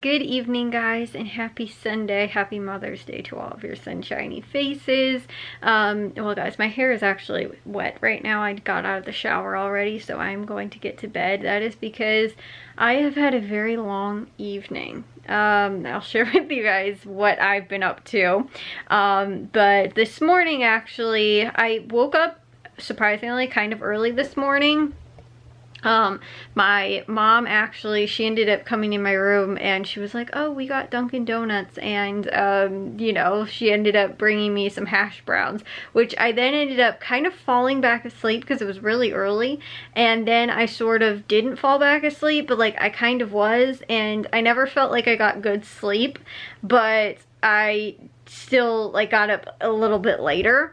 Good evening, guys, and happy Sunday. Happy Mother's Day to all of your sunshiny faces. Well, guys, my hair is actually wet right now. I got out of the shower already, so I'm going to get to bed. That is because I have had a very long evening. I'll share with you guys what I've been up to. But this morning, actually, I woke up surprisingly kind of early this morning. My mom actually, she ended up coming in my room and she was like, oh, we got Dunkin' Donuts, and you know, she ended up bringing me some hash browns, which I then ended up kind of falling back asleep because it was really early, and then I sort of didn't fall back asleep, but like I kind of was, and I never felt like I got good sleep, but I still like got up a little bit later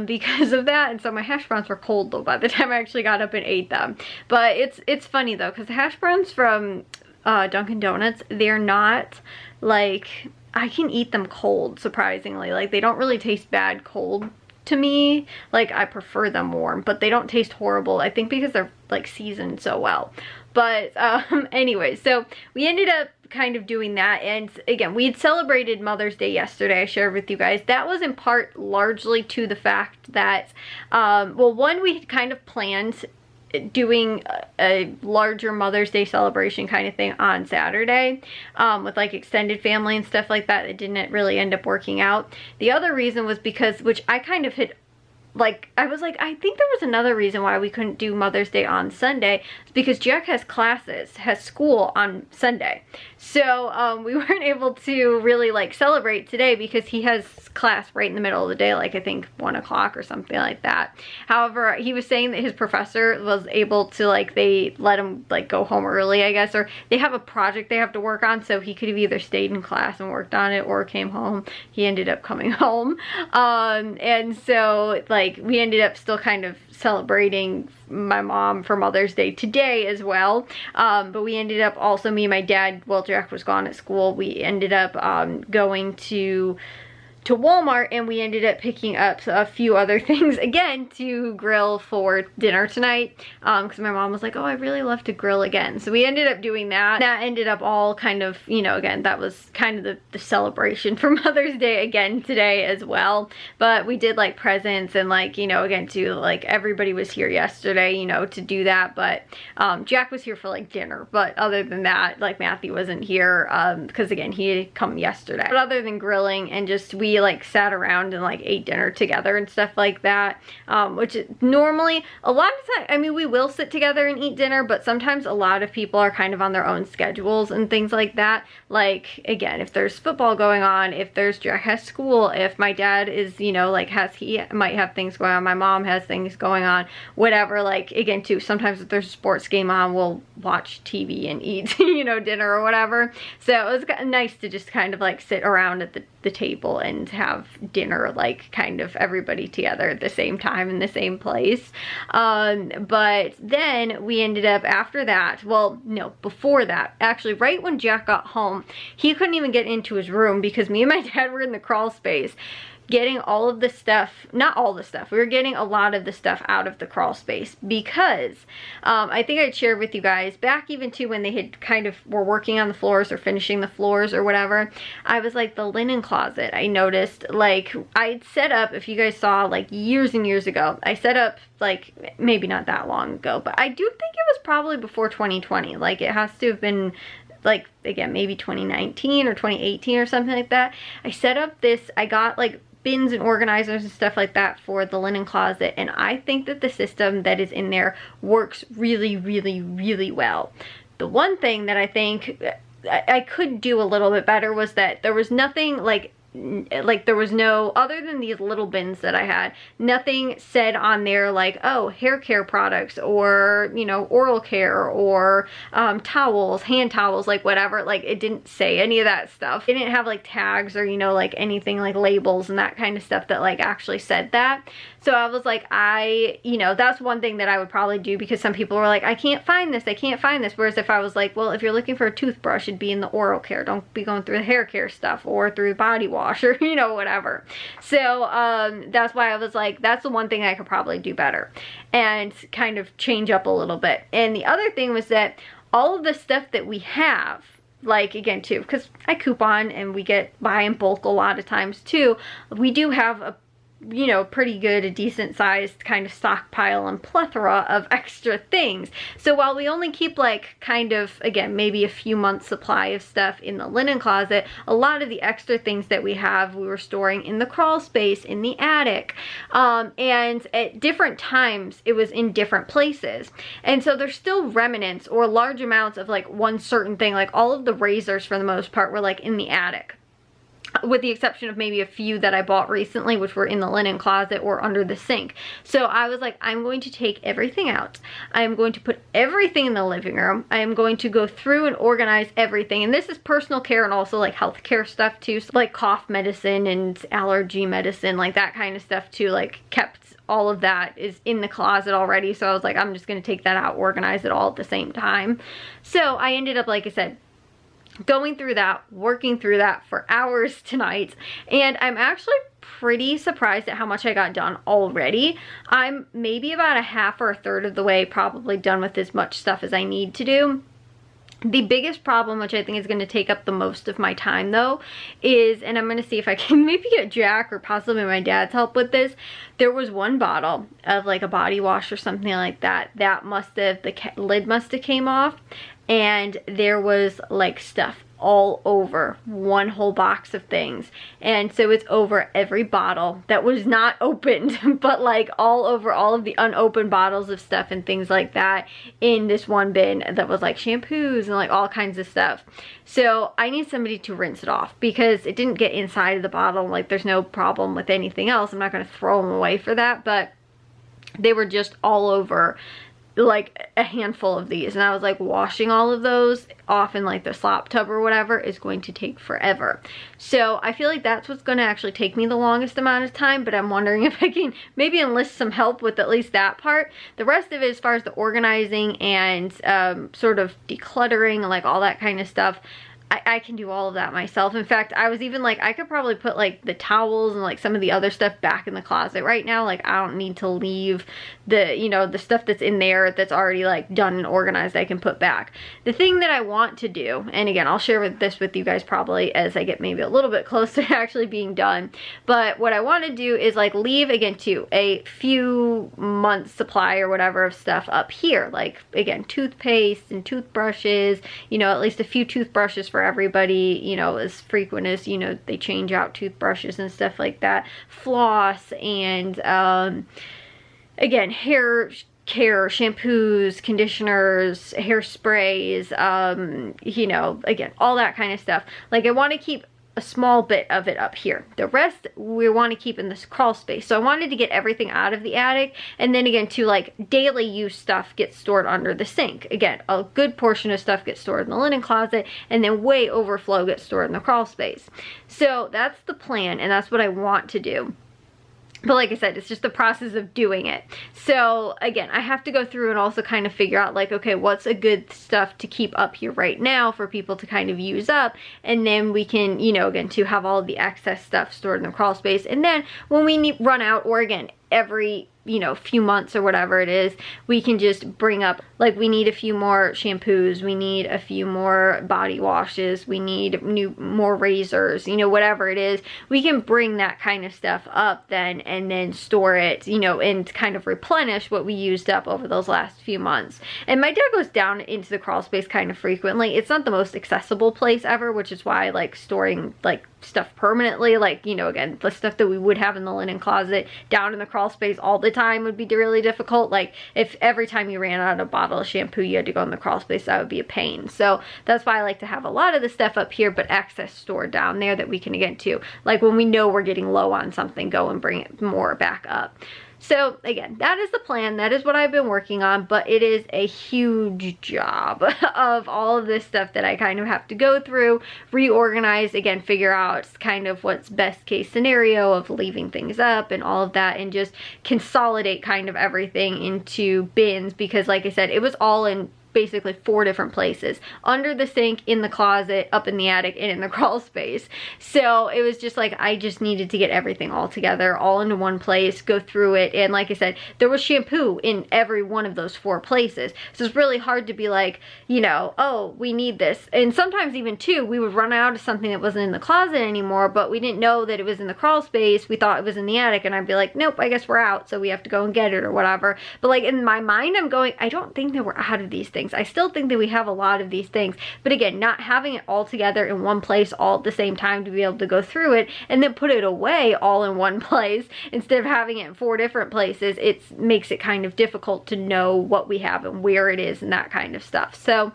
because of that, and so my hash browns were cold though by the time I actually got up and ate them. But it's funny though, because the hash browns from Dunkin' Donuts, they're not like, I can eat them cold, surprisingly. Like, they don't really taste bad cold to me. Like, I prefer them warm, but they don't taste horrible, I think because they're like seasoned so well. But anyway, so we ended up kind of doing that, and again, we had celebrated Mother's Day yesterday. I shared with you guys that was in part largely to the fact that well, one, we had kind of planned doing a larger Mother's Day celebration kind of thing on Saturday with like extended family and stuff like that. It didn't really end up working out. The other reason was because, which I kind of had, like, I was like, I think there was another reason why we couldn't do Mother's Day on Sunday. It's because Jack has school on Sunday. So we weren't able to really like celebrate today because he has class right in the middle of the day, like I think 1 o'clock or something like that. However, he was saying that his professor was able to, like, they let him like go home early, I guess, or they have a project they have to work on, so he could have either stayed in class and worked on it or came home. He ended up coming home. And so like we ended up still kind of celebrating my mom for Mother's Day today as well. But we ended up also, me and my dad, well, Jack was gone at school, we ended up going to Walmart, and we ended up picking up a few other things again to grill for dinner tonight, because my mom was like, oh, I really love to grill again. So we ended up doing that. That ended up all kind of, you know, again, that was kind of the celebration for Mother's Day again today as well. But we did like presents and, like, you know, again too, like everybody was here yesterday, you know, to do that. But Jack was here for like dinner, but other than that, like Matthew wasn't here because again, he had come yesterday. But other than grilling and just, we like sat around and like ate dinner together and stuff like that, which normally a lot of time, I mean, we will sit together and eat dinner, but sometimes a lot of people are kind of on their own schedules and things like that. Like, again, if there's football going on, if there's Jack has school, if my dad is, you know, like he might have things going on, my mom has things going on, whatever. Like, again too, sometimes if there's a sports game on, we'll watch TV and eat you know, dinner or whatever. So it was nice to just kind of like sit around at the table and have dinner, like kind of everybody together at the same time in the same place. But then we ended up, after that, well, no, before that, actually, right when Jack got home, he couldn't even get into his room because me and my dad were in the crawl space getting all of the stuff, not all the stuff, we were getting a lot of the stuff out of the crawl space because I think I'd shared with you guys back even to when they had kind of were working on the floors or finishing the floors or whatever. I was like, the linen closet, I noticed, like, I'd set up, if you guys saw, like years and years ago, I set up, like, maybe not that long ago, but I do think it was probably before 2020. Like, it has to have been, like, again, maybe 2019 or 2018 or something like that. I set up this, I got like bins and organizers and stuff like that for the linen closet, and I think that the system that is in there works really, really, really well. The one thing that I think I could do a little bit better was that there was nothing like there was no, other than these little bins that I had, nothing said on there like, oh, hair care products or, you know, oral care or towels, hand towels, like whatever. Like, it didn't say any of that stuff. It didn't have like tags or, you know, like anything like labels and that kind of stuff that like actually said that. So I was like, you know, that's one thing that I would probably do, because some people were like, I can't find this, I can't find this. Whereas if I was like, well, if you're looking for a toothbrush, it'd be in the oral care. Don't be going through the hair care stuff or through body wash or, you know, whatever. So that's why I was like, that's the one thing I could probably do better and kind of change up a little bit. And the other thing was that all of the stuff that we have like, again, too, because I coupon and we get buy in bulk a lot of times too, we do have a, you know, pretty good, a decent sized kind of stockpile and plethora of extra things. So while we only keep like kind of, again, maybe a few months supply of stuff in the linen closet, a lot of the extra things that we have, we were storing in the crawl space, in the attic. And at different times, it was in different places. And so there's still remnants or large amounts of like one certain thing, like all of the razors for the most part were like in the attic, with the exception of maybe a few that I bought recently, which were in the linen closet or under the sink. So I was like, I'm going to take everything out. I'm going to put everything in the living room. I am going to go through and organize everything. And this is personal care and also like healthcare stuff too. So like cough medicine and allergy medicine, like that kind of stuff too, like kept all of that is in the closet already. So I was like, I'm just going to take that out, organize it all at the same time. So I ended up, like I said, going through that, working through that for hours tonight, and I'm actually pretty surprised at how much I got done already. I'm maybe about a half or a third of the way probably done with as much stuff as I need to do. The biggest problem, which I think is going to take up the most of my time though, is, and I'm going to see if I can maybe get Jack or possibly my dad's help with this, there was one bottle of like a body wash or something like that, that must have, the lid must have came off, and there was like stuff all over one whole box of things. And so it's over every bottle that was not opened, but like all over all of the unopened bottles of stuff and things like that in this one bin that was like shampoos and like all kinds of stuff. So I need somebody to rinse it off because it didn't get inside of the bottle. Like there's no problem with anything else. I'm not going to throw them away for that, but they were just all over like a handful of these, and I was like, washing all of those off in like the slop tub or whatever is going to take forever. So I feel like that's what's going to actually take me the longest amount of time, but I'm wondering if I can maybe enlist some help with at least that part. The rest of it, as far as the organizing and sort of decluttering, like all that kind of stuff, I can do all of that myself. In fact, I was even like, I could probably put like the towels and like some of the other stuff back in the closet right now. Like I don't need to leave the, you know, the stuff that's in there that's already like done and organized, I can put back. The thing that I want to do, and again, I'll share this with you guys probably as I get maybe a little bit closer to actually being done. But what I want to do is like leave, again, too, a few months supply or whatever of stuff up here. Like, again, toothpaste and toothbrushes, you know, at least a few toothbrushes for everybody, you know, as frequent as, you know, they change out toothbrushes and stuff like that, floss, and again, hair care, shampoos, conditioners, hairsprays, you know, again, all that kind of stuff. Like I want to keep a small bit of it up here. The rest we want to keep in this crawl space. So I wanted to get everything out of the attic, and then again to like daily use stuff gets stored under the sink. Again, a good portion of stuff gets stored in the linen closet, and then way overflow gets stored in the crawl space. So that's the plan, and that's what I want to do. But like I said, it's just the process of doing it. So again, I have to go through and also kind of figure out like, okay, what's a good stuff to keep up here right now for people to kind of use up. And then we can, you know, again, to have all of the excess stuff stored in the crawl space. And then when we run out, or again, every, you know, few months or whatever it is, we can just bring up, like we need a few more shampoos, we need a few more body washes, we need more razors, you know, whatever it is, we can bring that kind of stuff up then and then store it, you know, and kind of replenish what we used up over those last few months. And my dad goes down into the crawl space kind of frequently. It's not the most accessible place ever, which is why I like storing like stuff permanently, like, you know, again, the stuff that we would have in the linen closet down in the crawl space all the time would be really difficult. Like if every time you ran out of a bottle of shampoo you had to go in the crawl space, that would be a pain. So that's why I like to have a lot of the stuff up here, but excess stored down there that we can, again, too, like when we know we're getting low on something, go and bring it more back up. So again, that is the plan. That is what I've been working on, but it is a huge job of all of this stuff that I kind of have to go through, reorganize, again, figure out kind of what's best case scenario of leaving things up and all of that, and just consolidate kind of everything into bins, because like I said, it was all in basically 4 different places: under the sink, in the closet, up in the attic, and in the crawl space. So it was just like, I just needed to get everything all together, all into one place, go through it. And like I said, there was shampoo in every one of those 4 places. So it's really hard to be like, you know, oh, we need this. And sometimes even too, we would run out of something that wasn't in the closet anymore, but we didn't know that it was in the crawl space. We thought it was in the attic, and I'd be like, nope, I guess we're out, so we have to go and get it or whatever. But like in my mind, I'm going, I don't think that we're out of these things. I still think that we have a lot of these things. But again, not having it all together in one place all at the same time to be able to go through it and then put it away all in one place instead of having it in 4 different places, it makes it kind of difficult to know what we have and where it is and that kind of stuff. So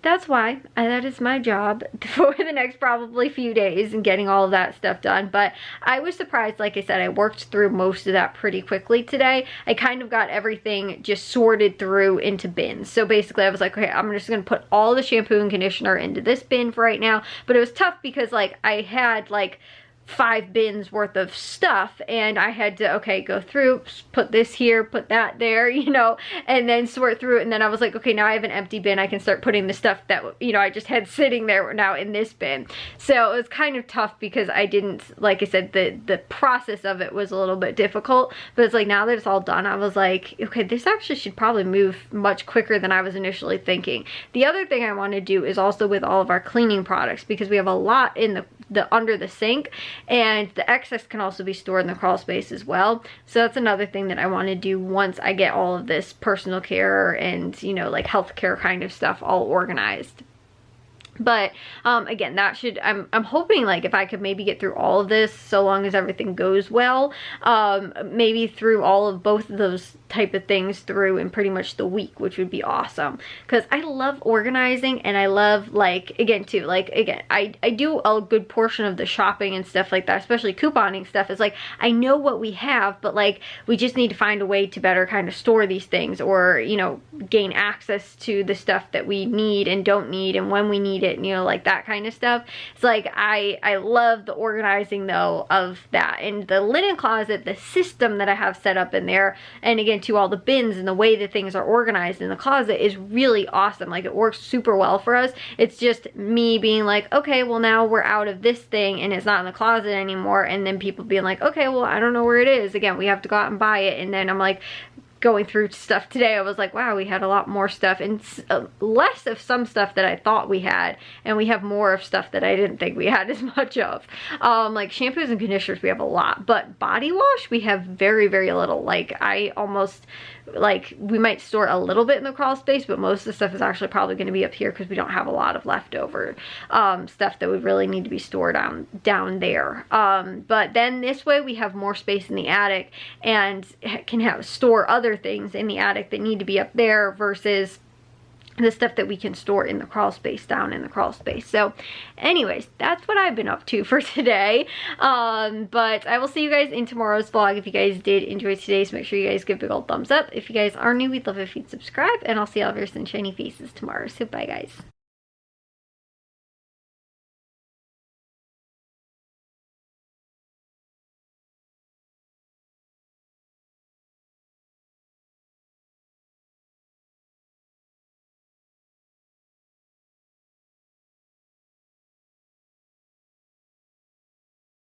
that's why that is my job for the next probably few days, and getting all of that stuff done. But I was surprised, like I said, I worked through most of that pretty quickly today. I kind of got everything just sorted through into bins. So basically I was like, okay, I'm just gonna put all the shampoo and conditioner into this bin for right now. But it was tough because like I had like 5 bins worth of stuff, and I had to, okay, go through, put this here, put that there, you know, and then sort through it. And then I was like, okay, now I have an empty bin. I can start putting the stuff that, you know, I just had sitting there now in this bin. So it was kind of tough because I didn't, like I said, the process of it was a little bit difficult. But it's like, now that it's all done, I was like, okay, this actually should probably move much quicker than I was initially thinking. The other thing I want to do is also with all of our cleaning products, because we have a lot in the under the sink, and the excess can also be stored in the crawl space as well. So that's another thing that I want to do once I get all of this personal care and, you know, like healthcare kind of stuff all organized. But again, that should, I'm hoping like if I could maybe get through all of this, so long as everything goes well, maybe through all of both of those type of things through in pretty much the week, which would be awesome. Because I love organizing, and I love, like, again too, like, again, I do a good portion of the shopping and stuff like that, especially couponing stuff. Is like, I know what we have, but like, we just need to find a way to better kind of store these things, or, you know, gain access to the stuff that we need and don't need, and when we need it, and, you know, like that kind of stuff. It's like, I love the organizing though of that. And the linen closet, the system that I have set up in there, and again to all the bins and the way that things are organized in the closet, is really awesome. Like, it works super well for us. It's just me being like, okay, well now we're out of this thing and it's not in the closet anymore, and then people being like, okay, well I don't know where it is. Again, we have to go out and buy it. And then I'm like, going through stuff today, I was like, wow, we had a lot more stuff, and less of some stuff that I thought we had, and we have more of stuff that I didn't think we had as much of. Like shampoos and conditioners, we have a lot, but body wash, we have very, very little. Like, I almost, like, we might store a little bit in the crawl space, but most of the stuff is actually probably going to be up here because we don't have a lot of leftover stuff that would really need to be stored down there. But then this way we have more space in the attic, and can store other things in the attic that need to be up there versus the stuff that we can store in the crawl space down in the crawl space. So anyways, that's what I've been up to for today. But I will see you guys in tomorrow's vlog. If you guys did enjoy today's, make sure you guys give a big old thumbs up. If you guys are new, we'd love if you'd subscribe, and I'll see all of your sunshiny faces tomorrow. So bye guys.